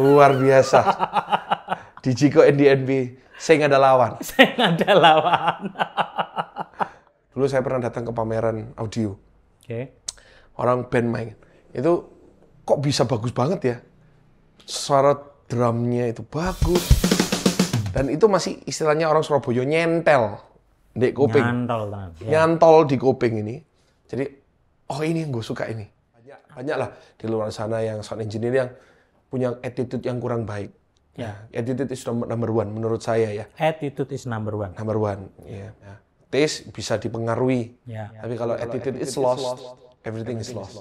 Luar biasa. Di Jiko NDNB, saya nggak ada lawan. Saya nggak ada lawan. Dulu saya pernah datang ke pameran audio. Oke. Orang band main. Itu kok bisa bagus banget ya? Suara drumnya itu bagus. Dan itu masih istilahnya orang Surabaya nyentel di kuping. Nyantol, teman. Ya. Nyantol di kuping ini. Jadi, oh ini yang gue suka ini. Banyak lah di luar sana yang sound engineer yang punya attitude yang kurang baik. Ya, attitude is number one menurut saya ya. Attitude is number one. Number one, ya. Taste bisa dipengaruhi. Ya. Tapi kalau attitude is lost, everything is lost.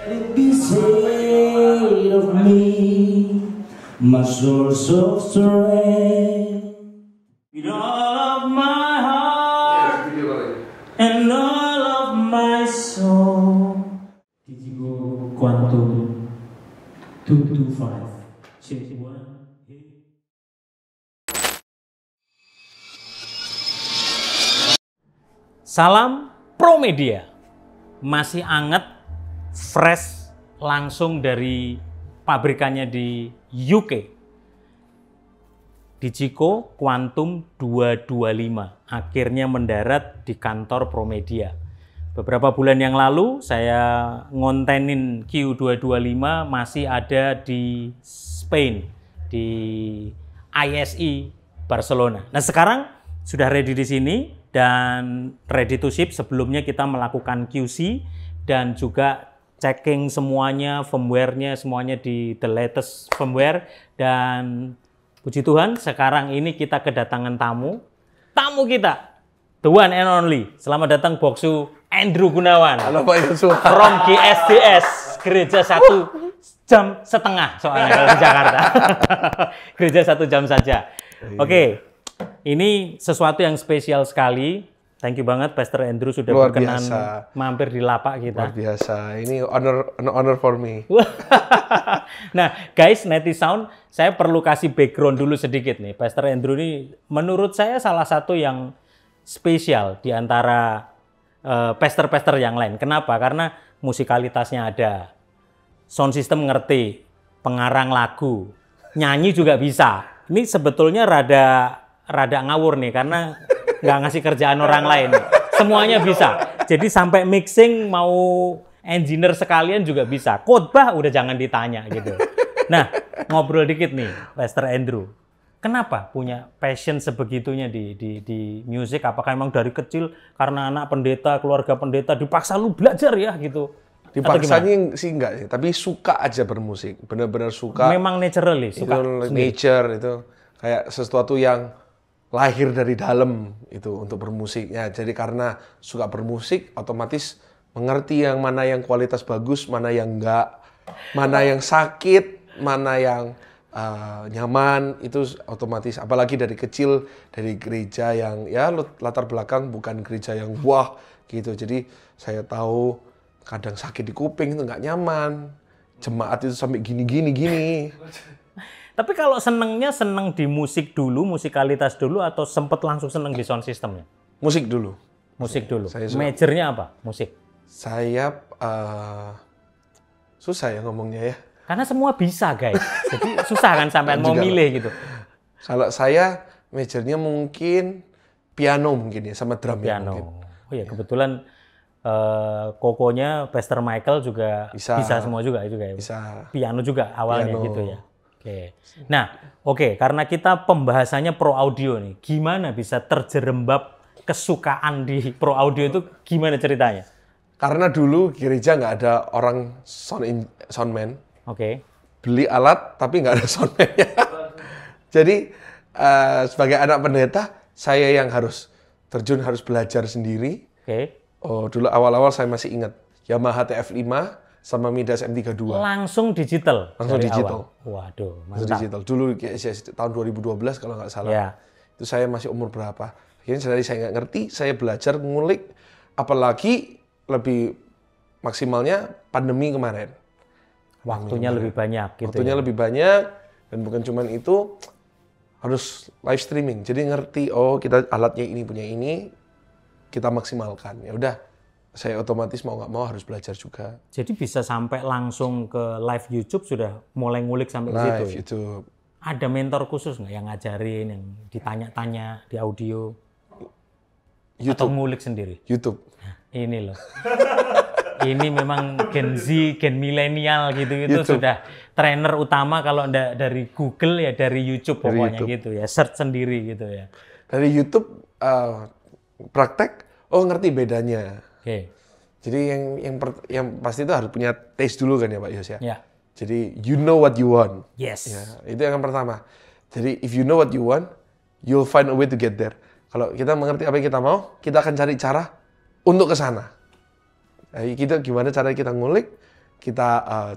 It be said of me, my source of strength, with all of my heart and all of my soul. Digigo Quantum 225. Check one. Salam Promedia. Masih anget, fresh, langsung dari pabrikannya di UK. Digico Quantum 225 akhirnya mendarat di kantor Promedia. Beberapa bulan yang lalu saya ngontenin Q225 masih ada di Spain, di ISE Barcelona. Nah sekarang sudah ready di sini dan ready to ship. Sebelumnya kita melakukan QC dan juga checking semuanya, firmware-nya semuanya di the latest firmware. Dan puji Tuhan sekarang ini kita kedatangan tamu kita, the one and only. Selamat datang Boksu Andrew Gunawan. Halo Pak Yusuf. From GSDS, Gereja 1 jam setengah soalnya kalau di Jakarta. Gereja 1 jam saja. Oke, ini sesuatu yang spesial sekali. Thank you banget Pastor Andrew sudah Luar berkenan biasa. mampir di lapak kita. Luar biasa. Ini an honor for me. Nah, guys, Neti Sound, saya perlu kasih background dulu sedikit nih. Pastor Andrew ini menurut saya salah satu yang spesial di antara pastor-pastor yang lain. Kenapa? Karena musikalitasnya ada, sound system ngerti, pengarang lagu, nyanyi juga bisa. Ini sebetulnya rada ngawur nih karena nggak ngasih kerjaan orang lain. Semuanya bisa. Jadi sampai mixing mau engineer sekalian juga bisa. Khotbah udah jangan ditanya gitu. Nah, ngobrol dikit nih, Pastor Andrew. Kenapa punya passion sebegitunya di musik? Apakah emang dari kecil karena anak pendeta, keluarga pendeta dipaksa lu belajar ya gitu? Dipaksanya sih enggak sih, tapi suka aja bermusik. Benar-benar suka. Memang naturally suka Itu nature itu kayak sesuatu yang lahir dari dalam itu untuk bermusiknya. Jadi karena suka bermusik, otomatis mengerti yang mana yang kualitas bagus, mana yang enggak, mana yang sakit, mana yang nyaman, itu otomatis. Apalagi dari kecil, dari gereja yang ya latar belakang bukan gereja yang wah gitu. Jadi saya tahu kadang sakit di kuping itu nggak nyaman. Jemaat itu sampai gini. Tapi kalau senengnya seneng di musik dulu, musikalitas dulu, atau sempet langsung seneng di sound systemnya? Musik dulu. Musik dulu. Saya suka. Majornya apa? Musik. Saya susah ya ngomongnya ya. Karena semua bisa, guys. Jadi susah kan sampean mau milih gitu. Kalau saya majornya mungkin piano mungkin ya, sama drum ya Piano. mungkin. Oh ya, kebetulan kokonya Pastor Michael juga bisa semua juga ya. Bisa. Piano juga awalnya Piano. gitu ya. Oke. Nah, karena kita pembahasannya pro audio nih. Gimana bisa terjerembab kesukaan di pro audio itu gimana ceritanya? Karena dulu gereja nggak ada orang soundman. Oke. Beli alat tapi nggak ada soundman-nya. Jadi sebagai anak pendeta, saya yang harus terjun, harus belajar sendiri. Oke. Oh, dulu awal-awal saya masih ingat Yamaha TF5 sama Midas M32. Langsung digital. Langsung dari digital. awal. Waduh, Langsung mantap. digital. Dulu tahun 2012 kalau nggak salah. Ya. Itu saya masih umur berapa? Akhirnya dari saya nggak ngerti, saya belajar ngulik, apalagi lebih maksimalnya pandemi kemarin. Waktunya lebih banyak gitu. Waktunya lebih banyak, dan bukan cuman itu, harus live streaming. Jadi ngerti, oh kita alatnya ini punya ini, kita maksimalkan. Ya udah, saya otomatis mau nggak mau harus belajar juga. Jadi bisa sampai langsung ke live YouTube sudah mulai ngulik sampai ke situ. Live Ya? YouTube. Ada mentor khusus nggak yang ngajarin, yang ditanya-tanya di audio? Atau ngulik sendiri? YouTube. Nah, ini loh. Ini memang Gen Z, Gen milenial gitu-gitu sudah trainer utama kalau enggak dari Google ya dari YouTube pokoknya gitu ya. Search sendiri gitu ya. Dari YouTube praktek, oh ngerti bedanya. Oke. Jadi yang pasti itu harus punya taste dulu kan ya Pak Yos ya. Ya. Jadi you know what you want. Yes. Ya, itu yang pertama. Jadi if you know what you want, you'll find a way to get there. Kalau kita mengerti apa yang kita mau, kita akan cari cara untuk ke sana. Kita gimana cara kita ngulik, kita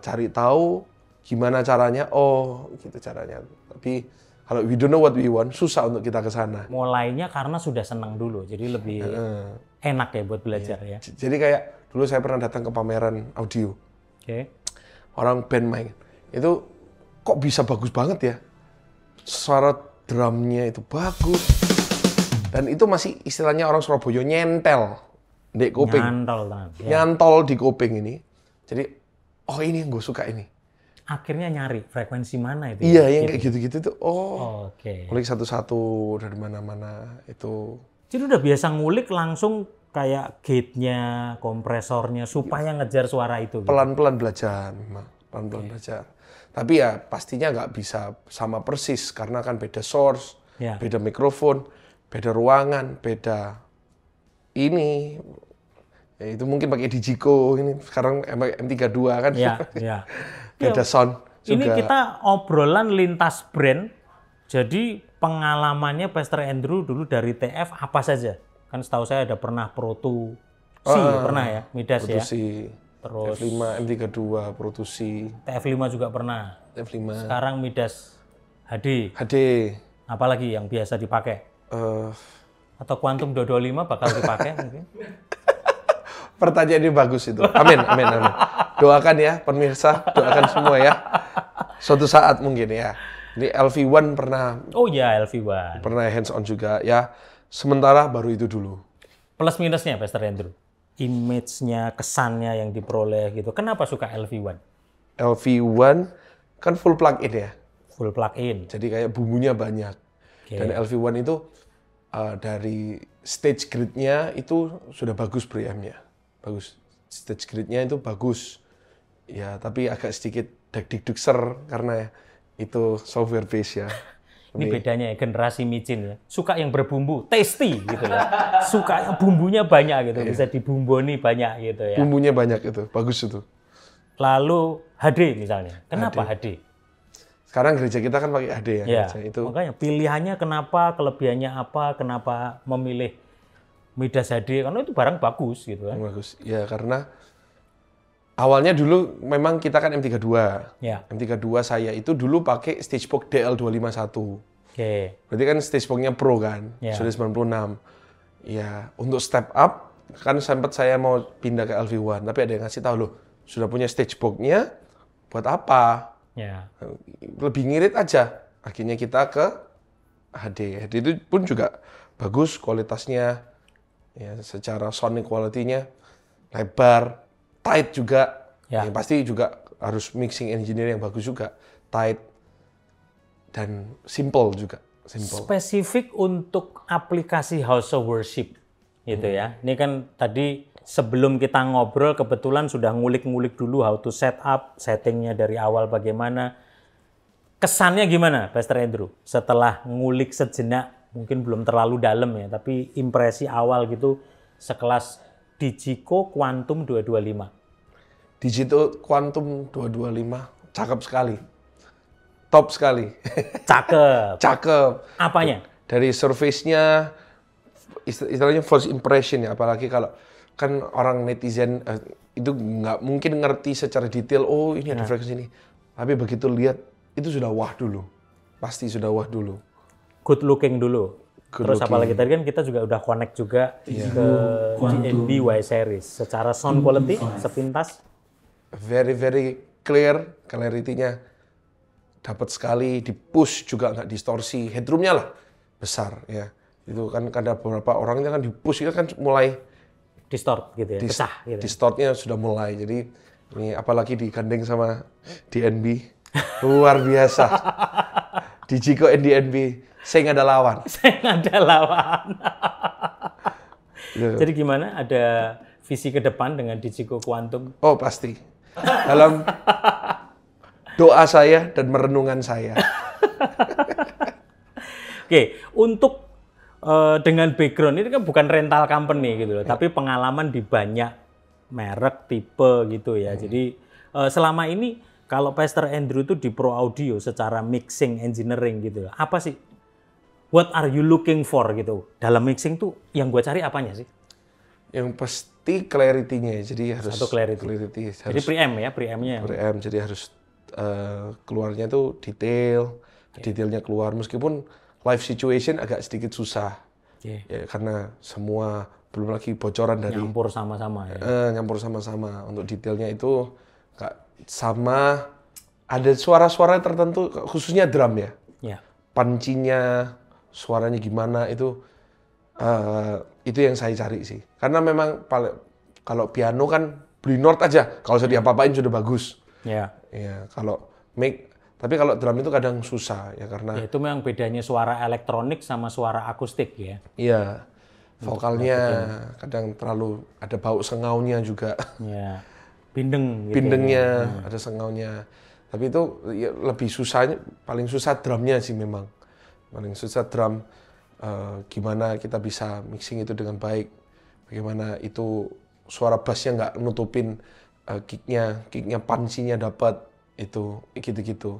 cari tahu gimana caranya. Oh, gitu caranya. Tapi kalau we don't know what we want, susah untuk kita ke sana. Mulainya karena sudah senang dulu, jadi lebih enak ya buat belajar ya. Jadi kayak dulu saya pernah datang ke pameran audio. Oke. Orang band main. Itu kok bisa bagus banget ya. Suara drumnya itu bagus. Dan itu masih istilahnya orang Surabaya nyentel di kuping. Nyantol, ya. Nyantol di kuping ini. Jadi, oh ini yang gue suka ini. Akhirnya nyari frekuensi mana itu? Iya, yang kayak gitu-gitu tuh. Oh, Oke. ngulik satu-satu dari mana-mana itu. Jadi udah biasa ngulik langsung kayak gate-nya, kompresornya supaya ngejar suara itu. Gitu. Pelan-pelan belajar, memang. Pelan-pelan belajar. Tapi ya pastinya nggak bisa sama persis karena kan beda source, beda mikrofon, beda ruangan, beda ini. Ya, itu mungkin pakai Digico ini sekarang M32 kan. Iya. Beda sound juga. Ini kita obrolan lintas brand. Jadi pengalamannya Pastor Andrew dulu dari TF apa saja? Kan setahu saya ada pernah Pro 2C, pernah ya, Midas Pro 2C, ya. Terus F5, M32, Pro 2C, TF5 juga pernah. F5. Sekarang Midas HD. HD. Apalagi yang biasa dipakai? Atau Quantum 225 bakal dipakai mungkin? Pertanyaan ini bagus itu. Amin, amin, amin. Doakan ya pemirsa, doakan semua ya. Suatu saat mungkin ya. Ini LV1 pernah. Oh ya, LV1. Pernah hands on juga ya. Sementara baru itu dulu. Plus minusnya Pastor Andrew. Image-nya, kesannya yang diperoleh gitu. Kenapa suka LV1? LV1 kan full plug-in ya. Full plug-in. Jadi kayak bumbunya banyak. Okay. Dan LV1 itu dari stage grid-nya itu sudah bagus preamp-nya. Bagus. Stage grid-nya itu bagus. Ya, tapi agak sedikit dak-dik-dukser karena itu software base ya. Ini bedanya ya, generasi micin ya. Suka yang berbumbu, tasty gitu ya. Suka yang bumbunya banyak gitu, bisa dibumboni banyak gitu ya. Bumbunya banyak itu, bagus itu. Lalu HD misalnya. Kenapa HD? Sekarang gereja kita kan pakai HD ya. Ya, Itu. makanya pilihannya kenapa, kelebihannya apa, kenapa memilih Midas HD? Karena itu barang bagus gitu kan. Bagus. Ya karena awalnya dulu memang kita kan M32. Ya. M32 saya itu dulu pakai Stagebox DL251. Oke. Berarti kan Stagebox-nya Pro kan, Ya. sudah 96. Ya, untuk step up kan sempat saya mau pindah ke LV1, tapi ada yang ngasih tahu loh, sudah punya Stagebox-nya buat apa? Ya. Lebih ngirit aja. Akhirnya kita ke HD. HD itu pun juga bagus kualitasnya. Ya, secara sonic quality-nya lebar, tight juga. Ya. Yang pasti juga harus mixing engineer yang bagus juga, tight dan simple juga. Simple. Spesifik untuk aplikasi House of Worship gitu ya. Ini kan tadi sebelum kita ngobrol kebetulan sudah ngulik-ngulik dulu how to set up, settingnya dari awal bagaimana. Kesannya gimana Pastor Andrew? Setelah ngulik sejenak, mungkin belum terlalu dalam ya, tapi impresi awal gitu sekelas Digico Quantum 225. Digital Quantum 225, cakep sekali. Top sekali. Cakep. Cakep. Apanya? Dari surface-nya, istilahnya first impression ya, apalagi kalau kan orang netizen itu nggak mungkin ngerti secara detail, oh ini ada frekuensi ini. Tapi begitu lihat, itu sudah wah dulu. Pasti sudah wah dulu. Good looking dulu. Good Terus looking. apalagi tadi kan kita juga udah connect juga ke DNB Y Series. Secara sound quality sepintas Very clear, clarity-nya dapat sekali, di push juga nggak distorsi, headroom-nya lah besar ya. Itu kan ada beberapa orangnya kan di push itu kan mulai distort gitu ya, pecah gitu. distortnya sudah mulai. Jadi ini apalagi digandeng sama DNB luar biasa. Di Jiko DNB saya nggak ada lawan. Saya nggak ada lawan. Ya. Jadi gimana? Ada visi ke depan dengan Digico Quantum? Oh pasti. Dalam doa saya dan merenungan saya. Oke, untuk dengan background ini kan bukan rental company gitu loh, tapi pengalaman di banyak merek, tipe gitu ya. Jadi selama ini kalau Pastor Andrew itu di Pro Audio secara mixing, engineering gitu, apa sih? What are you looking for gitu? Dalam mixing tuh yang gue cari apanya sih? Yang pasti clarity-nya, jadi harus Satu clarity. harus Jadi preamp ya, preampnya. preamp, jadi harus keluarnya tuh detailnya keluar meskipun live situation agak sedikit susah. Oke. Ya, karena semua belum lagi bocoran dari Nyampur sama-sama ya. nyampur sama-sama. Untuk detailnya itu nggak sama, ada suara-suara tertentu khususnya drum ya. Ya. Pancinya, suaranya gimana itu yang saya cari sih. Karena memang kalau piano kan beli note aja, kalau sudah diapa-apain sudah bagus. Ya. Ya, kalau tapi kalau drum itu kadang susah ya karena Ya, itu memang bedanya suara elektronik sama suara akustik ya. iya vokalnya kadang terlalu ada bau sengaunya juga. Ya. Bindeng gitu. Bindengnya ada sengaunya. Tapi itu ya, lebih susahnya paling susah drumnya sih memang. Paling susah drum gimana kita bisa mixing itu dengan baik. Bagaimana itu suara bassnya nggak nutupin kicknya pancinya dapat itu gitu-gitu.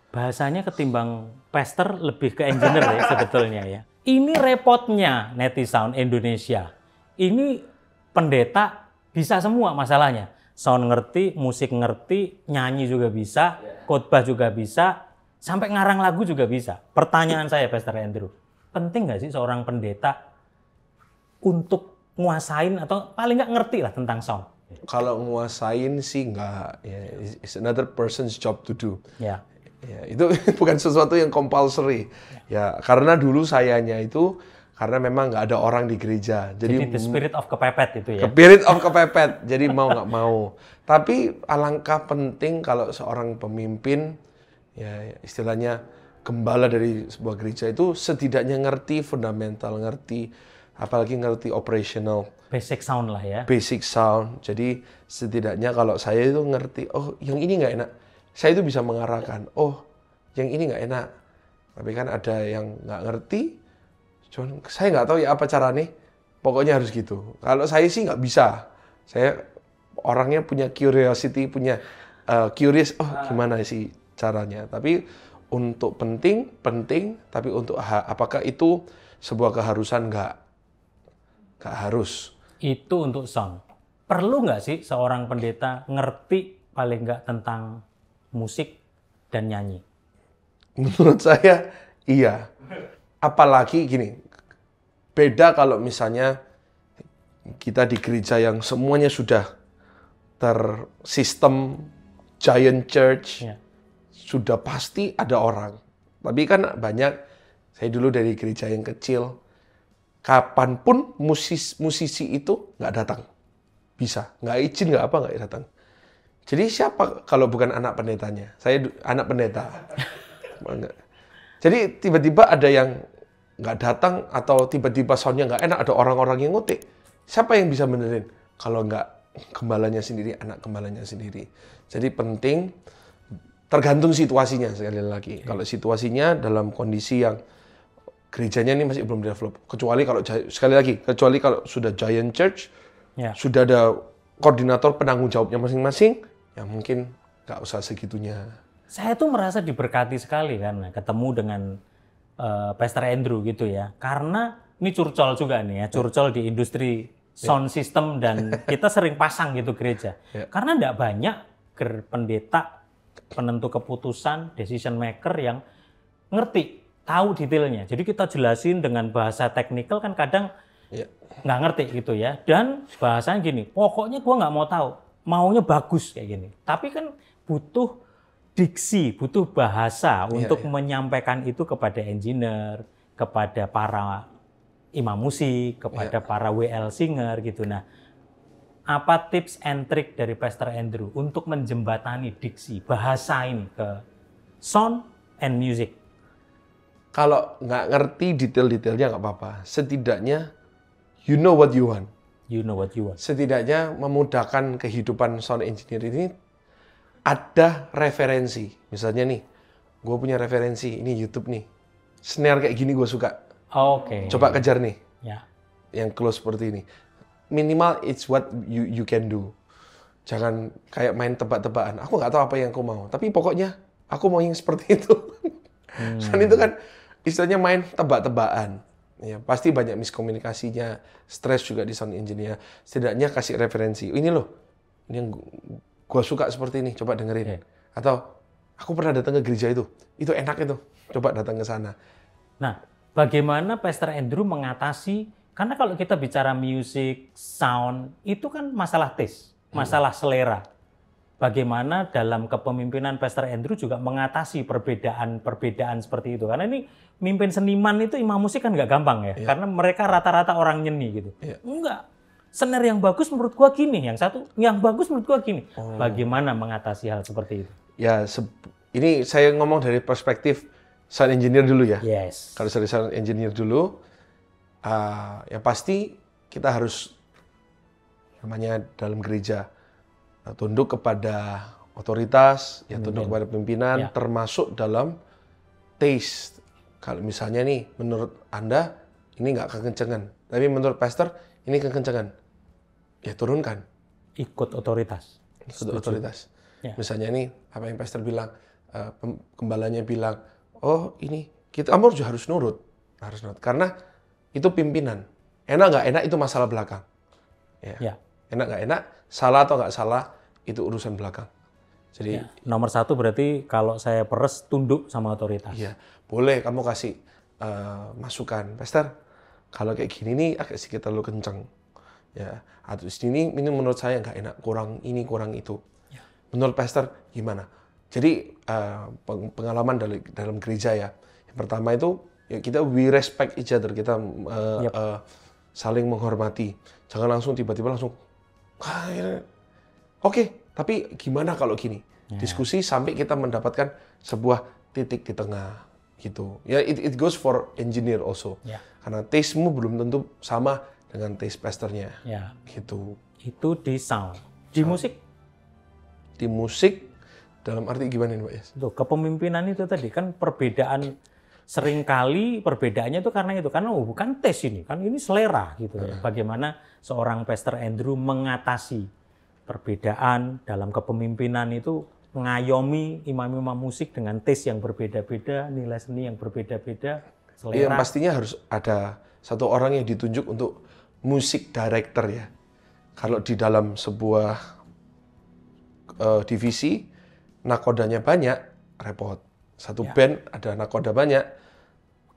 Bahasanya ketimbang pastor lebih ke engineer ya sebetulnya ya. Ini repotnya Netisound Indonesia. Ini pendeta bisa semua masalahnya. Sound ngerti, musik ngerti, nyanyi juga bisa, khotbah juga bisa, sampai ngarang lagu juga bisa. Pertanyaan saya Pastor Andrew, penting nggak sih seorang pendeta untuk nguasain atau paling nggak ngerti lah tentang sound? Kalau nguasain sih nggak, ya, it's another person's job to do. Ya. Ya, itu bukan sesuatu yang compulsory. Ya, karena dulu sayanya itu karena memang nggak ada orang di gereja. Jadi the spirit of kepepet itu ya. Spirit of kepepet. Jadi mau nggak mau. Tapi alangkah penting kalau seorang pemimpin, ya istilahnya gembala dari sebuah gereja itu setidaknya ngerti fundamental, ngerti apalagi ngerti operational. Basic sound lah ya. Basic sound. Jadi setidaknya kalau saya itu ngerti, oh yang ini nggak enak. Saya itu bisa mengarahkan, oh yang ini nggak enak. Tapi kan ada yang nggak ngerti, cuman saya nggak tahu ya apa caranya. Pokoknya harus gitu. Kalau saya sih nggak bisa. Saya orangnya punya curiosity, punya curious, oh gimana sih caranya. Tapi untuk penting, tapi untuk apakah itu sebuah keharusan nggak harus. Itu untuk sound. Perlu nggak sih seorang pendeta ngerti paling nggak tentang musik dan nyanyi? Menurut saya iya. Apalagi gini, beda kalau misalnya kita di gereja yang semuanya sudah tersistem giant church, Ya. sudah pasti ada orang. Tapi kan banyak, saya dulu dari gereja yang kecil, kapanpun musisi itu nggak datang. Bisa, nggak izin, nggak apa, nggak datang. Jadi siapa kalau bukan anak pendetanya? Saya anak pendeta. Jadi tiba-tiba ada yang nggak datang atau tiba-tiba soundnya nggak enak, ada orang-orang yang ngutik. Siapa yang bisa benerin? Kalau nggak gembalanya sendiri, anak gembalanya sendiri. Jadi penting, tergantung situasinya sekali lagi. Kalau situasinya dalam kondisi yang gerejanya ini masih belum develop. Kecuali kalau sudah giant church, Ya. sudah ada koordinator penanggung jawabnya masing-masing, ya mungkin nggak usah segitunya. Saya tuh merasa diberkati sekali kan ketemu dengan Pastor Andrew gitu ya. Karena ini curcol juga nih ya, curcol di industri sound system dan kita sering pasang gitu gereja. Karena enggak banyak pendeta, penentu keputusan, decision maker yang ngerti tahu detailnya. Jadi kita jelasin dengan bahasa teknikal kan kadang Iya. nggak ngerti gitu ya. Dan bahasanya gini, pokoknya gua nggak mau tahu, maunya bagus kayak gini. Tapi kan butuh diksi, butuh bahasa untuk menyampaikan itu kepada engineer, kepada para imam musik, kepada para WL singer gitu. Nah, apa tips and trick dari Pastor Andrew untuk menjembatani diksi bahasa ini ke sound and music? Kalau nggak ngerti detail-detailnya nggak apa-apa. Setidaknya you know what you want. You know what you want. Setidaknya memudahkan kehidupan sound engineer ini ada referensi. Misalnya nih, gue punya referensi, ini YouTube nih. Snare kayak gini gue suka. Oke. Coba kejar nih, Ya. yang close seperti ini. Minimal it's what you can do. Jangan kayak main tebak-tebakan. Aku nggak tahu apa yang aku mau, tapi pokoknya aku mau yang seperti itu. Dan itu kan istilahnya main tebak-tebakan. Ya, pasti banyak miskomunikasinya, stres juga di sound engineer. Setidaknya kasih referensi. Ini loh, ini yang gue suka seperti ini, coba dengerin. Atau aku pernah datang ke gereja itu enak itu, coba datang ke sana. Nah, bagaimana Pastor Andrew mengatasi, karena kalau kita bicara music, sound, itu kan masalah taste, masalah selera. Bagaimana dalam kepemimpinan Pastor Andrew juga mengatasi perbedaan-perbedaan seperti itu. Karena ini mimpin seniman itu imam musik kan nggak gampang ya. Karena mereka rata-rata orang nyeni gitu. Enggak. Snare yang bagus menurut gua gini, yang satu yang bagus menurut gua gini. Bagaimana mengatasi hal seperti itu? Ya, ini saya ngomong dari perspektif sound engineer dulu ya. Yes. Kalau dari sound engineer dulu, ya pasti kita harus namanya dalam gereja tunduk kepada otoritas, ya tunduk kepada pimpinan, termasuk dalam taste. Kalau misalnya nih, menurut Anda ini nggak kekencengan, tapi menurut pastor ini kekencengan, ya turunkan. Ikut otoritas. Ikut otoritas. Ya. Misalnya nih, apa yang pastor bilang, gembalanya bilang, oh ini kita kamu juga harus nurut, karena itu pimpinan. Enak nggak enak itu masalah belakang. Ya. Enak nggak enak, salah atau nggak salah itu urusan belakang. Jadi nomor satu berarti kalau saya peres tunduk sama otoritas. iya, boleh kamu kasih masukan, pastor. Kalau kayak gini nih agak sedikit terlalu kenceng, ya. Atau ini menurut saya nggak enak, kurang ini kurang itu. Menurut pastor gimana? Jadi pengalaman dalam gereja ya. Yang pertama itu ya kita we respect each other, kita saling menghormati. Jangan langsung tiba-tiba langsung oke, tapi gimana kalau gini? Diskusi sampai kita mendapatkan sebuah titik di tengah gitu. Ya it goes for engineer also. Karena taste-mu belum tentu sama dengan taste pastornya. Gitu. Itu di sound. Di musik? Di musik dalam arti gimana nih, Pak Yes? Tuh, kepemimpinan itu tadi kan perbedaan, seringkali perbedaannya itu karena bukan tes ini, kan ini selera gitu ya. Bagaimana seorang Pastor Andrew mengatasi perbedaan dalam kepemimpinan itu, mengayomi imam-imam musik dengan taste yang berbeda-beda, nilai seni yang berbeda-beda, selera. Yang pastinya harus ada satu orang yang ditunjuk untuk musik director ya. Kalau di dalam sebuah divisi, nakodanya banyak, repot. Satu band ada nakoda banyak,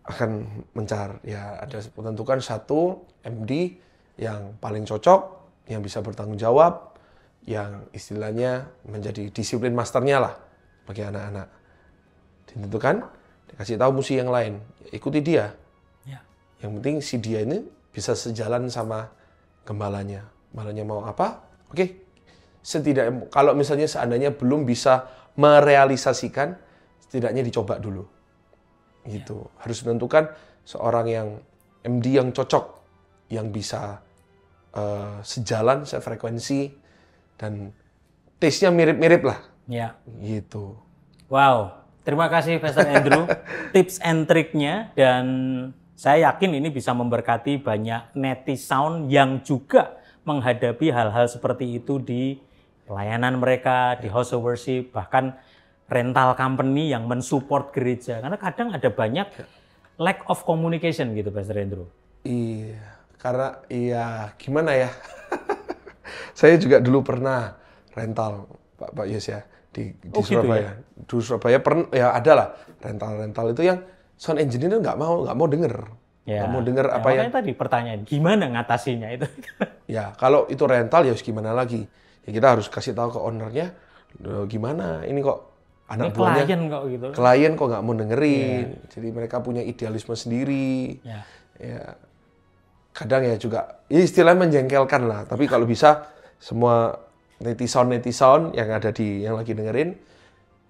akan mencar. Ya ada menentukan satu MD yang paling cocok, yang bisa bertanggung jawab, yang istilahnya menjadi disiplin masternya lah bagi anak-anak. Ditentukan, dikasih tahu musik yang lain, ikuti dia. Yang penting si dia ini bisa sejalan sama gembalanya. Gembalanya mau apa? Oke. Setidaknya kalau misalnya seandainya belum bisa merealisasikan, setidaknya dicoba dulu. Gitu. Harus menentukan seorang yang MD yang cocok, yang bisa sejalan, sefrekuensi, dan taste-nya mirip-mirip lah. Gitu. Wow, terima kasih Pastor Andrew. Tips and triknya, dan saya yakin ini bisa memberkati banyak netizen yang juga menghadapi hal-hal seperti itu di pelayanan mereka, di house of worship, bahkan rental company yang mensupport gereja. Karena kadang ada banyak lack of communication gitu, Pastor Andrew. Iya, karena gimana ya? Saya juga dulu pernah rental, Pak Yes ya, di Surabaya. Di Surabaya pernah ya ada lah rental itu yang sound engineer nggak mau denger. Ya. Nggak mau denger Ya, apa yang... makanya tadi pertanyaan, gimana ngatasinya itu? Ya, kalau itu rental ya harus gimana lagi? Ya kita harus kasih tahu ke ownernya, gimana ini kok anak Ini buahnya klien kok gitu. klien kok nggak mau dengerin. Jadi mereka punya idealisme sendiri. Ya. Ya, kadang ya juga ya istilahnya menjengkelkan lah. Tapi kalau bisa semua netizen yang ada yang lagi dengerin,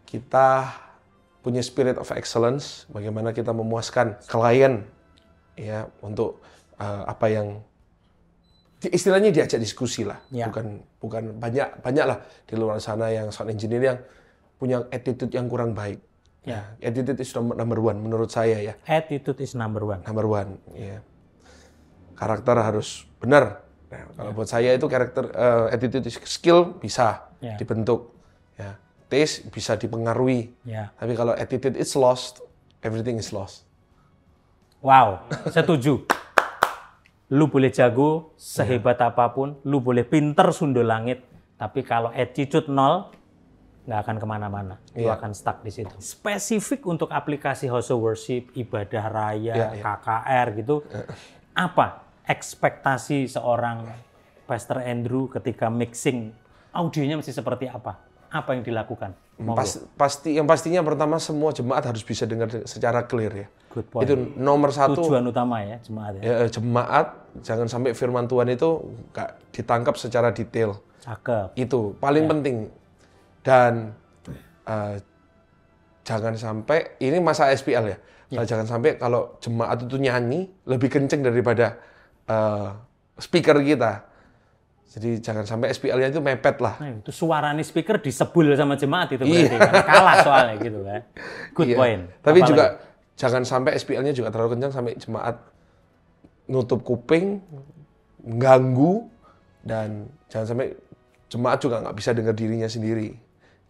kita punya spirit of excellence. Bagaimana kita memuaskan klien ya untuk apa yang istilahnya diajak diskusi lah. Ya. Bukan banyak lah di luar sana yang sound engineer yang punya attitude yang kurang baik. Ya, attitude is number one menurut saya ya. Attitude is number one. Number one, ya. Karakter harus benar. Nah, kalau buat saya itu karakter attitude is skill bisa dibentuk. Ya. Taste bisa dipengaruhi. Ya. Tapi kalau attitude is lost, everything is lost. Wow, setuju. Lu boleh jago sehebat apapun, lu boleh pinter sundul langit, tapi kalau attitude nol, nggak akan kemana-mana. Lu akan stuck di situ. Spesifik untuk aplikasi House of Worship, ibadah raya, KKR gitu, apa ekspektasi seorang Pastor Andrew ketika mixing audionya mesti seperti apa? Apa yang dilakukan? Yang pastinya pertama semua jemaat harus bisa dengar secara clear ya. Good point. Itu nomor satu. Tujuan utama ya jemaat ya. Jemaat jangan sampai firman Tuhan itu nggak ditangkap secara detail. Cakep. Itu paling penting. Dan jangan sampai ini masa SPL ya. Jangan sampai kalau jemaat itu nyanyi lebih kenceng daripada speaker kita. Jadi jangan sampai SPL-nya itu mepet lah. Nah, itu suaranya speaker disebul sama jemaat itu berarti kan kalah soalnya gitu kan. Good point. Tapi apalagi? juga jangan sampai SPL-nya juga terlalu kencang sampai jemaat nutup kuping, mengganggu, dan jangan sampai jemaat juga nggak bisa dengar dirinya sendiri.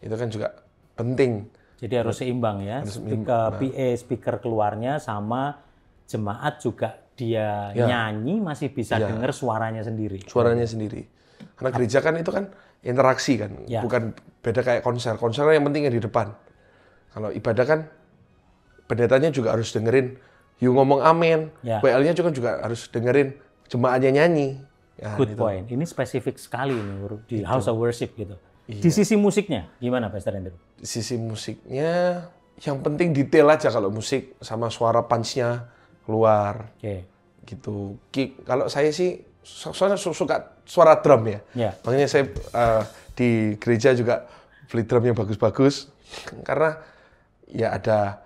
Itu kan juga penting. Jadi harus seimbang ya. PA speaker keluarnya sama jemaat juga dia nyanyi masih bisa dengar suaranya sendiri. Suaranya sendiri. Karena gereja kan itu kan interaksi kan, bukan beda kayak konser. Konser yang pentingnya di depan. Kalau ibadah kan pendetanya juga harus dengerin you ngomong amin. WL-nya juga harus dengerin jemaatnya nyanyi. Ya, Good point. Ini spesifik sekali nih di House of Worship gitu. Di sisi musiknya gimana Pastor Andrew? Di sisi musiknya yang penting detail aja kalau musik sama suara punch-nya keluar. Gitu. Kalau saya sih soalnya suka suara drum ya. Makanya saya di gereja juga beli drum yang bagus-bagus karena ya ada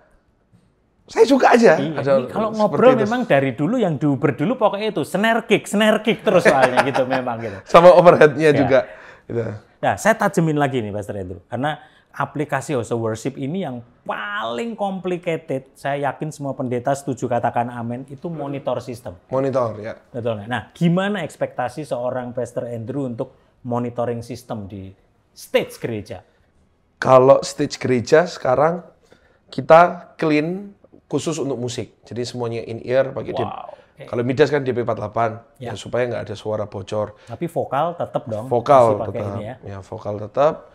saya suka aja. Ada kalau ngobrol memang dari dulu yang diuber dulu pokoknya itu snare kick terus soalnya gitu memang gitu. Sama overhead-nya juga. Gitu. Nah, saya tajemin lagi nih Pastor Andrew karena aplikasi House of Worship ini yang paling complicated, saya yakin semua pendeta setuju katakan amin, itu monitor system. Monitor, ya. Betul nggak? Nah, gimana ekspektasi seorang Pastor Andrew untuk monitoring system di stage gereja? Kalau stage gereja sekarang kita clean khusus untuk musik. Jadi semuanya in-ear pakai Kalau Midas kan DP48 ya, supaya nggak ada suara bocor. Tapi vokal tetap dong. Vokal tetap. Ya, vokal tetap.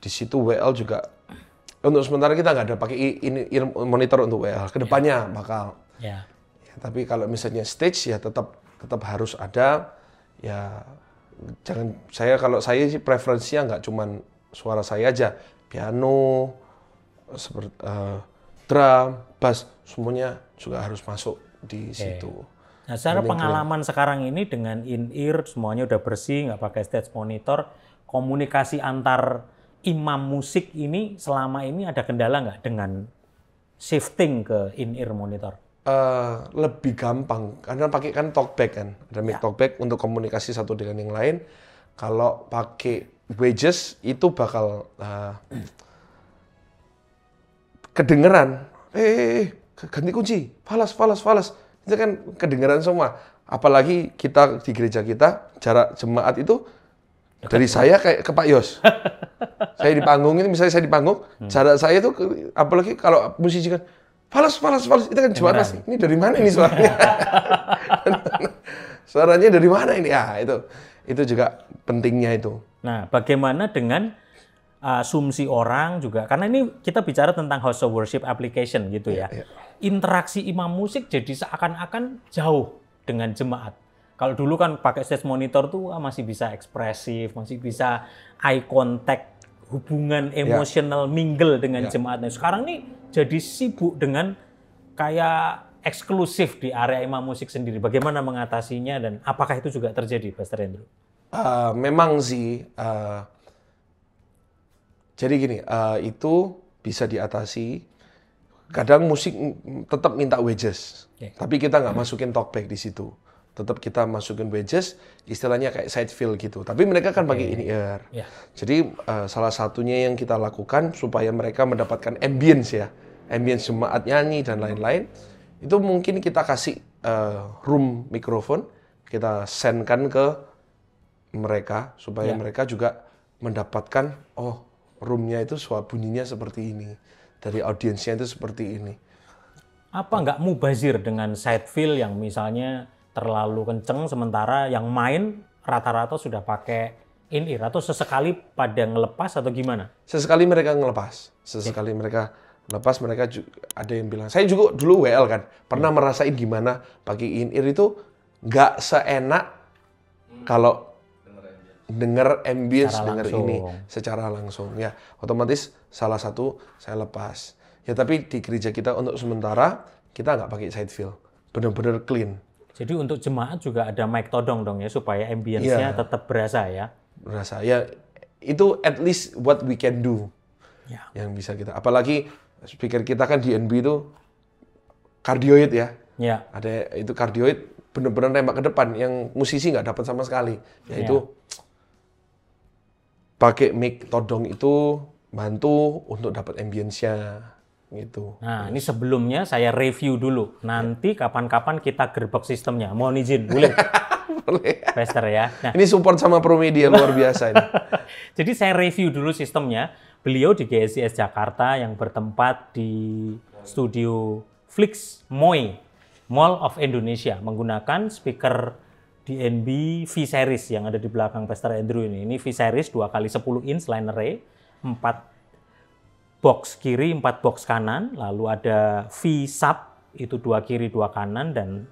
Di situ WL juga untuk sementara kita nggak ada pakai monitor untuk WL. Kedepannya bakal. Ya, tapi kalau misalnya stage ya tetap harus ada. Ya jangan kalau saya sih preferensinya nggak cuman suara saya aja, piano, seperti drum, bass, semuanya juga harus masuk di situ. Nah, secara pengalaman sekarang ini dengan in-ear semuanya udah bersih, nggak pakai stage monitor, komunikasi antar imam musik ini selama ini ada kendala nggak dengan shifting ke in-ear monitor? Lebih gampang karena pakai kan talkback kan, ada mic talkback untuk komunikasi satu dengan yang lain. Kalau pakai wedges itu bakal kedengeran. Ganti kunci, falas. Itu kan kedengeran semua. Apalagi kita di gereja kita jarak jemaat itu dari saya kayak ke Pak Yos. Saya di panggung ini, misalnya saya di panggung, jarak saya itu apalagi kalau musisi kan falas itu kan jemaat mas. Ini dari mana ini suaranya? Suaranya dari mana ini? Ya itu juga pentingnya itu. Nah, bagaimana dengan asumsi orang juga, karena ini kita bicara tentang House of Worship application gitu ya. interaksi imam musik jadi seakan-akan jauh dengan jemaat. Kalau dulu kan pakai stage monitor tuh masih bisa ekspresif, masih bisa eye contact, hubungan emosional mingle dengan jemaat. Nah, sekarang nih jadi sibuk dengan kayak eksklusif di area imam musik sendiri. Bagaimana mengatasinya dan apakah itu juga terjadi, Pastor Andrew? Memang sih, jadi gini, itu bisa diatasi. Kadang musik tetap minta wedges, tapi kita nggak masukin talkback di situ. Tetap kita masukin wedges, istilahnya kayak side fill gitu. Tapi mereka kan pakai in-ear. Jadi salah satunya yang kita lakukan supaya mereka mendapatkan ambience ya, ambience jemaat nyanyi dan lain-lain, itu mungkin kita kasih room mikrofon, kita send-kan ke mereka supaya mereka juga mendapatkan roomnya itu bunyinya seperti ini, dari audiensnya itu seperti ini. Apa nggak mubazir dengan side fill yang misalnya terlalu kenceng sementara yang main rata-rata sudah pakai in-ear atau sesekali pada ngelepas atau gimana? Sesekali mereka ngelepas, sesekali mereka lepas, mereka juga, ada yang bilang, saya juga dulu WL kan, pernah merasain gimana pakai in-ear itu nggak seenak kalau denger ambience, denger ini secara langsung. Ya, otomatis salah satu saya lepas. Ya, tapi di gereja kita untuk sementara, kita nggak pakai side fill. Bener-bener clean. Jadi untuk jemaat juga ada mic todong dong ya, supaya ambience-nya tetap berasa ya? Berasa. Ya, itu at least what we can do. Yang bisa kita. Apalagi speaker kita kan DNB itu cardioid ya. Ada itu cardioid, bener-bener nembak ke depan. Yang musisi nggak dapat sama sekali. Yaitu pakai mic todong itu bantu untuk dapat ambience-nya gitu. Nah, ini sebelumnya saya review dulu. Nanti kapan-kapan kita gerbek sistemnya. Mohon izin, boleh? Boleh. Pastor ya. Nah, ini support sama Promedia luar biasa ini. Jadi saya review dulu sistemnya. Beliau di GSIS Jakarta yang bertempat di studio Flix Moy, Mall of Indonesia, menggunakan speaker DNB V-Series yang ada di belakang Pastor Andrew ini. Ini V-Series 2x10 inch line array, 4 box kiri, 4 box kanan, lalu ada V-Sub, itu 2 kiri, 2 kanan, dan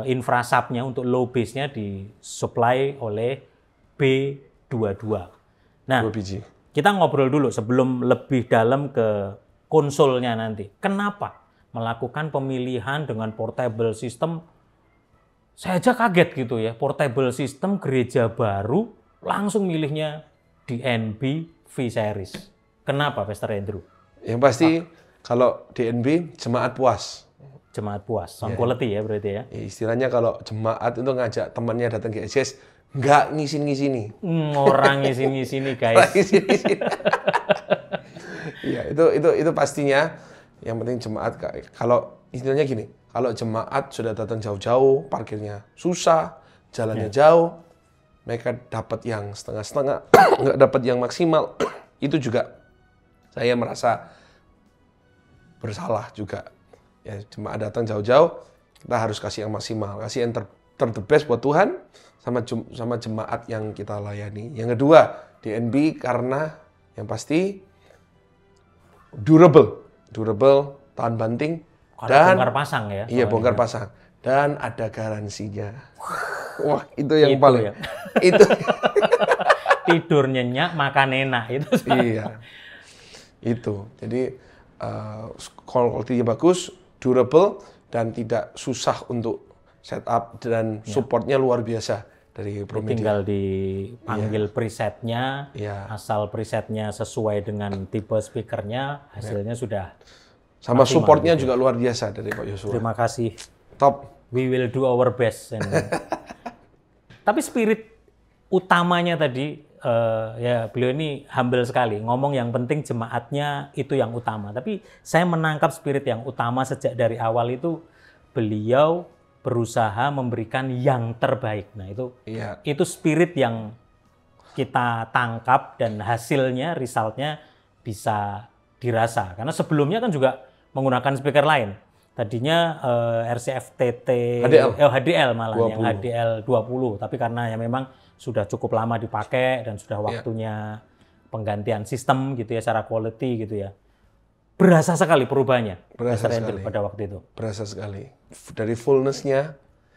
infrasubnya untuk low bass-nya disupply oleh B22. Nah, kita ngobrol dulu sebelum lebih dalam ke konsolnya nanti. Kenapa melakukan pemilihan dengan portable system? Saya aja kaget gitu ya, portable system gereja baru langsung milihnya DNB V-Series. Kenapa, Pastor Andrew? Yang pasti kalau DNB jemaat puas. Jemaat puas, sound quality ya berarti ya? Istilahnya kalau jemaat itu ngajak temannya datang ke GSIS, nggak ngisin-ngisini. Orang ngisin-ngisini guys. Iya, itu pastinya. Yang penting jemaat, kalau istilahnya gini, kalau jemaat sudah datang jauh-jauh, parkirnya susah, jalannya jauh, mereka dapat yang setengah-setengah, nggak dapat yang maksimal, itu juga saya merasa bersalah juga. Ya, jemaat datang jauh-jauh, kita harus kasih yang maksimal, kasih yang the best buat Tuhan, sama jemaat yang kita layani. Yang kedua, DNB karena yang pasti durable, tahan banting, dan bongkar pasang ya. Iya, bongkar pasang, dan ada garansinya. Wah, itu yang paling. Ya. Itu tidur nyenyak, makan enak itu. Iya. Itu. Jadi quality-nya bagus, durable, dan tidak susah untuk setup, dan supportnya luar biasa dari Promedia. Tinggal dipanggil presetnya, asal presetnya sesuai dengan tipe speakernya, hasilnya sudah. Sama supportnya juga luar biasa dari Pak Yosua. Terima kasih. Top. We will do our best. Tapi spirit utamanya tadi, ya beliau ini humble sekali. Ngomong yang penting jemaatnya itu yang utama. Tapi saya menangkap spirit yang utama sejak dari awal itu beliau berusaha memberikan yang terbaik. Nah itu spirit yang kita tangkap dan hasilnya, resultnya bisa dirasa. Karena sebelumnya kan juga menggunakan speaker lain. Tadinya RCFTT, HDL malah 20. Yang HDL 20. Tapi karena ya memang sudah cukup lama dipakai dan sudah waktunya penggantian sistem gitu ya, secara quality gitu ya. berasa sekali perubahannya Berasa Pastor Andrew sekali. pada waktu itu. Berasa sekali. Dari fullness-nya,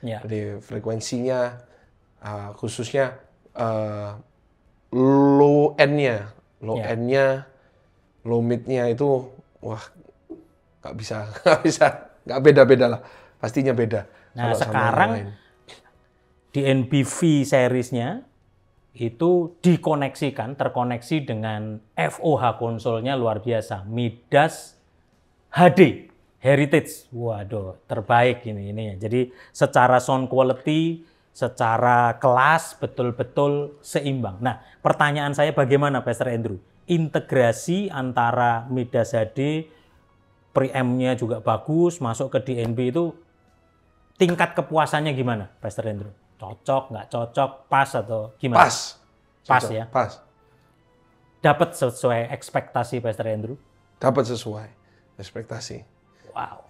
Ya. dari frekuensinya, khususnya low end-nya, Ya. low mid-nya itu, wah, nggak bisa, nggak beda-beda lah. Pastinya beda. Nah, kalau sama yang sekarang lain. di NBV series-nya itu terkoneksi dengan FOH konsolnya luar biasa, Midas HD Heritage. Waduh, terbaik ini. Jadi secara sound quality, secara kelas betul-betul seimbang. Nah, pertanyaan saya bagaimana Pastor Andrew? Integrasi antara Midas HD, preamp-nya juga bagus, masuk ke DNB itu tingkat kepuasannya gimana, Pastor Andrew? Cocok, nggak cocok, pas atau gimana? Pas. Pas Cocok, ya? Pas. Dapat sesuai ekspektasi, Pastor Andrew? Dapat sesuai ekspektasi. Wow.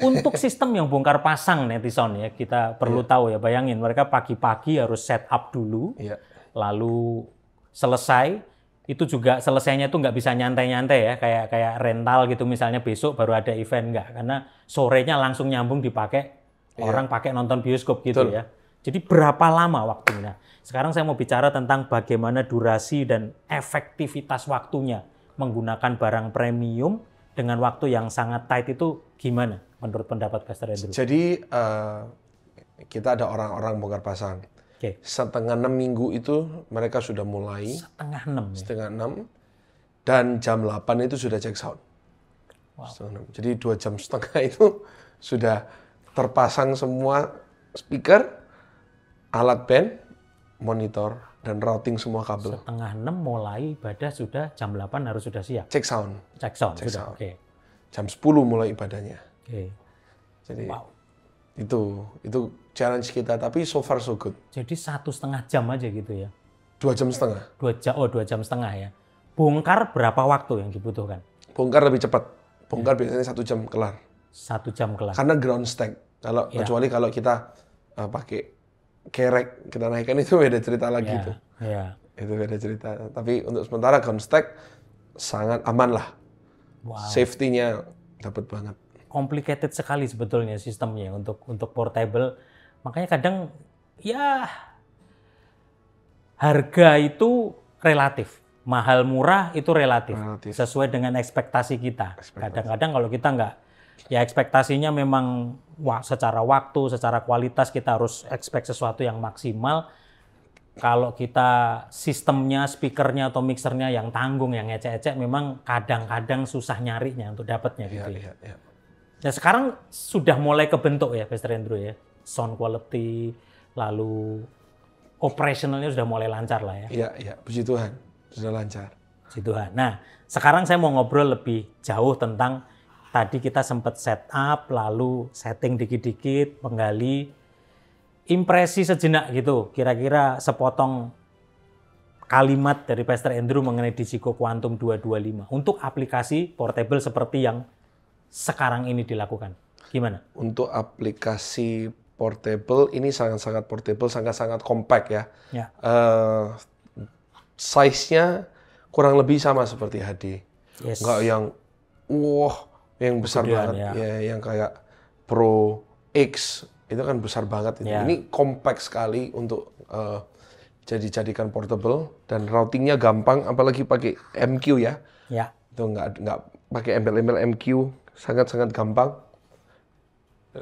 Untuk sistem yang bongkar pasang netizen ya, kita perlu tahu ya, bayangin mereka pagi-pagi harus set up dulu, Iya. lalu selesai, itu juga selesainya tuh nggak bisa nyantai-nyantai ya, kayak rental gitu misalnya besok baru ada event, nggak, karena sorenya langsung nyambung dipakai, orang pakai nonton bioskop gitu. Betul. Ya. Jadi berapa lama waktunya? Sekarang saya mau bicara tentang bagaimana durasi dan efektivitas waktunya menggunakan barang premium dengan waktu yang sangat tight itu gimana menurut pendapat Pastor Andrew? Jadi kita ada orang-orang bongkar pasang. Oke. Setengah 6 minggu itu mereka sudah mulai. Setengah 6 ya. Setengah 6. Dan jam 8 itu sudah check sound. Wow. Setengah 6. Jadi 2 jam setengah itu sudah terpasang semua speaker, alat band, monitor, dan routing semua kabel. Setengah 6 mulai ibadah sudah jam 8 harus sudah siap. Check sound. Cek sound Cek sudah. sound. Oke. Jam 10 mulai ibadahnya. Oke. Jadi Wow. itu challenge kita, tapi so far so good. Jadi 1,5 jam aja gitu ya. 2 jam setengah. 2 jam setengah ya. Bongkar berapa waktu yang dibutuhkan? Bongkar lebih cepat. Bongkar biasanya 1 jam kelar. 1 jam kelar. Karena ground stack. Kecuali kalau kita pakai kerek, kita naikkan itu beda cerita lagi Ya, tuh. ya. Itu beda cerita. Tapi untuk sementara ground stack sangat aman lah. Wow. Safety-nya dapat banget. Complicated sekali sebetulnya sistemnya untuk portable. Makanya kadang ya harga itu relatif. Mahal murah itu relatif. Sesuai dengan ekspektasi kita. Kadang-kadang kalau kita nggak, ya ekspektasinya memang secara waktu, secara kualitas kita harus expect sesuatu yang maksimal. Kalau kita sistemnya, speakernya atau mixernya yang tanggung, yang ecek-ecek, memang kadang-kadang susah nyarinya untuk dapatnya gitu. Iya. Nah sekarang sudah mulai kebentuk ya Pastor Andrew ya. Sound quality, lalu operationalnya sudah mulai lancar lah ya. Iya. Puji Tuhan. Sudah lancar. Puji Tuhan. Nah sekarang saya mau ngobrol lebih jauh tentang tadi kita sempat setup, lalu setting dikit-dikit, menggali impresi sejenak gitu. Kira-kira sepotong kalimat dari Pastor Andrew mengenai Digico Quantum 225 untuk aplikasi portable seperti yang sekarang ini dilakukan. Gimana? Untuk aplikasi portable ini sangat-sangat portable, sangat-sangat compact ya. Ya. Size-nya kurang lebih sama seperti HD. Yes. Enggak yang besar Kemudian, banget, ya. yang kayak Pro X itu kan besar banget itu. Ya. Ini compact sekali untuk jadikan portable dan routingnya gampang, apalagi pakai MQ ya. Ya. Itu nggak pakai embel-embel MQ, sangat-sangat gampang.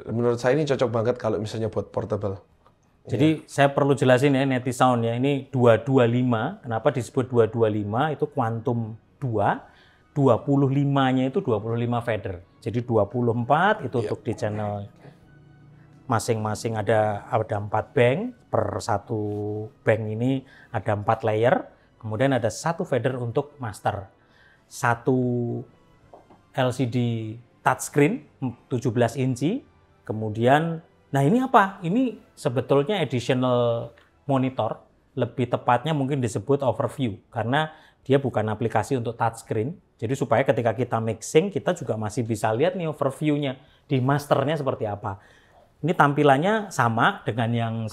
Menurut saya ini cocok banget kalau misalnya buat portable. Jadi saya perlu jelasin ya netizen ya, ini 225. Kenapa disebut 225? Itu Quantum 2. 25-nya itu 25 fader. Jadi 24 itu untuk di channel masing-masing ada 4 bank. Per satu bank ini ada 4 layer. Kemudian ada 1 fader untuk master. 1 LCD touchscreen 17 inci. Kemudian, nah ini apa? Ini sebetulnya additional monitor. Lebih tepatnya mungkin disebut overview. Karena dia bukan aplikasi untuk touchscreen. Jadi supaya ketika kita mixing, kita juga masih bisa lihat nih overview-nya. Di masternya seperti apa. Ini tampilannya sama dengan yang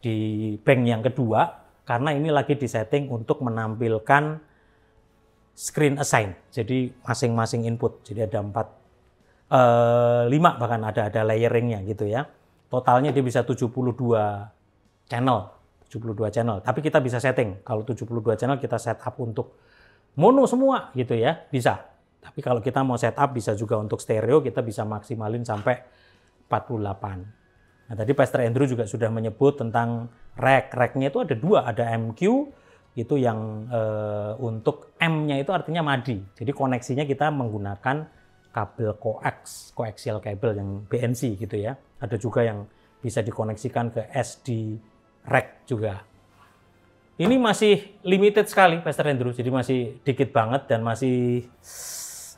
di bank yang kedua. Karena ini lagi disetting untuk menampilkan screen assign. Jadi masing-masing input. Jadi ada 5 bahkan ada layeringnya gitu ya. Totalnya dia bisa 72 channel. Tapi kita bisa setting. Kalau 72 channel kita setup untuk mono semua gitu ya, bisa. Tapi kalau kita mau setup bisa juga untuk stereo, kita bisa maksimalin sampai 48. Nah, tadi Pastor Andrew juga sudah menyebut tentang rack. Rack-nya itu ada 2, ada MQ itu yang untuk M-nya itu artinya MADI. Jadi koneksinya kita menggunakan kabel coaxial cable yang BNC gitu ya. Ada juga yang bisa dikoneksikan ke SD rack juga. Ini masih limited sekali Pastor Andrew, jadi masih dikit banget dan masih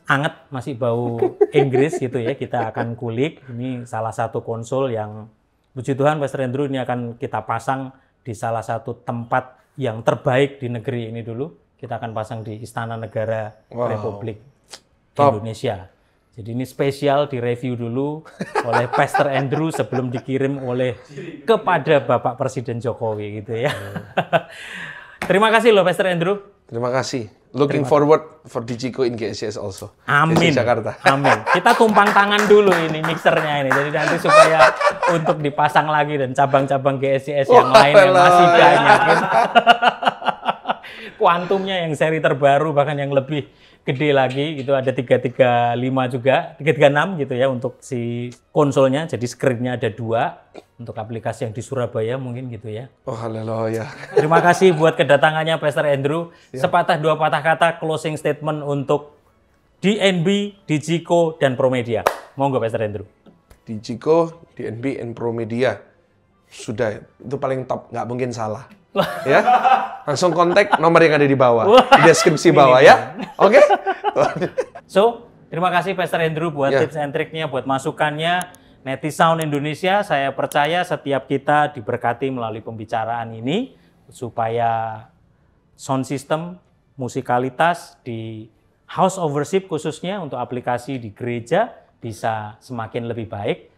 anget, masih bau Inggris gitu ya. Kita akan kulik. Ini salah satu konsol yang puji Tuhan Pastor Andrew ini akan kita pasang di salah satu tempat yang terbaik di negeri ini dulu. Kita akan pasang di Istana Negara Republik Indonesia. Jadi ini spesial direview dulu oleh Pastor Andrew sebelum dikirim kepada Bapak Presiden Jokowi gitu ya. Terima kasih loh Pastor Andrew. Terima kasih. Looking forward for Digico in GSCS also. Amin. Jakarta. Amin. Kita tumpang tangan dulu ini mixernya ini. Jadi nanti supaya untuk dipasang lagi dan cabang-cabang GSCS yang lain yang masih banyak. Gitu. Kuantumnya yang seri terbaru bahkan yang lebih gede lagi gitu, ada 335 juga, 336 gitu ya untuk si konsolnya. Jadi screen-nya ada 2 untuk aplikasi yang di Surabaya mungkin gitu ya. Oh haleluya. Terima kasih buat kedatangannya Pastor Andrew. Sepatah dua patah kata closing statement untuk DNB, Digico, dan Promedia. Monggo Pastor Andrew. Digico, DNB, and Promedia. Sudah, itu paling top, nggak mungkin salah. Ya, langsung kontak nomor yang ada di bawah, di deskripsi bawah ya. Oke. So, terima kasih Pastor Andrew buat tips and triknya, buat masukannya. Netisound Indonesia, saya percaya setiap kita diberkati melalui pembicaraan ini supaya sound system, musikalitas di house of worship khususnya untuk aplikasi di gereja bisa semakin lebih baik.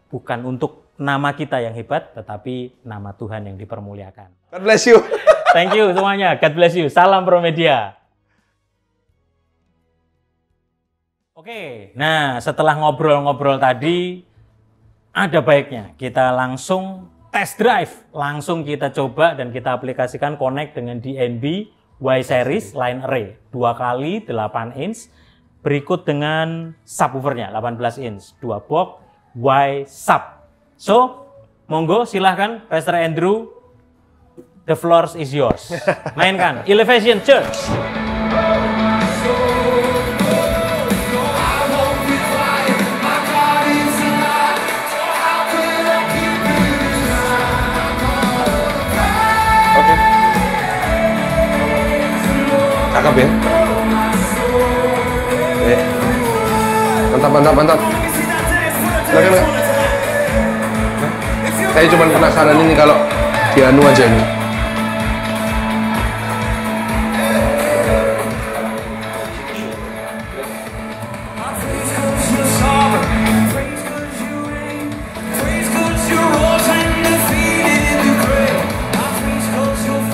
Bukan untuk nama kita yang hebat, tetapi nama Tuhan yang dipermuliakan. God bless you. Thank you semuanya. God bless you. Salam Promedia. Oke, nah setelah ngobrol-ngobrol tadi, ada baiknya kita langsung test drive. Langsung kita coba dan kita aplikasikan connect dengan DNB Y-Series Line Array. 2 kali 8 inch. Berikut dengan subwoofernya 18 inch. 2 box Y-Sub. So, monggo silahkan Pastor Andrew, the floor is yours. Mainkan Elevation Church. Oke. Cakep ya. Mantap. Silakan. Saya cuma penasaran ini kalau dianu aja nih.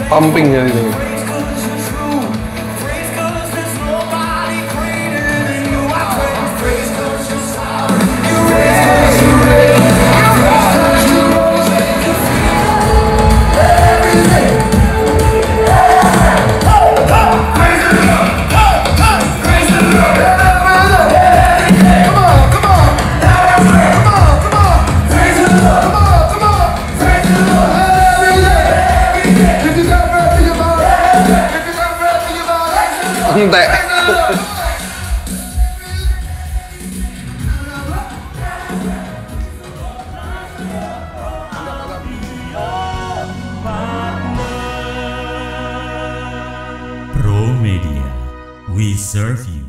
Pumpingnya ini. Entek. Promedia, we serve you.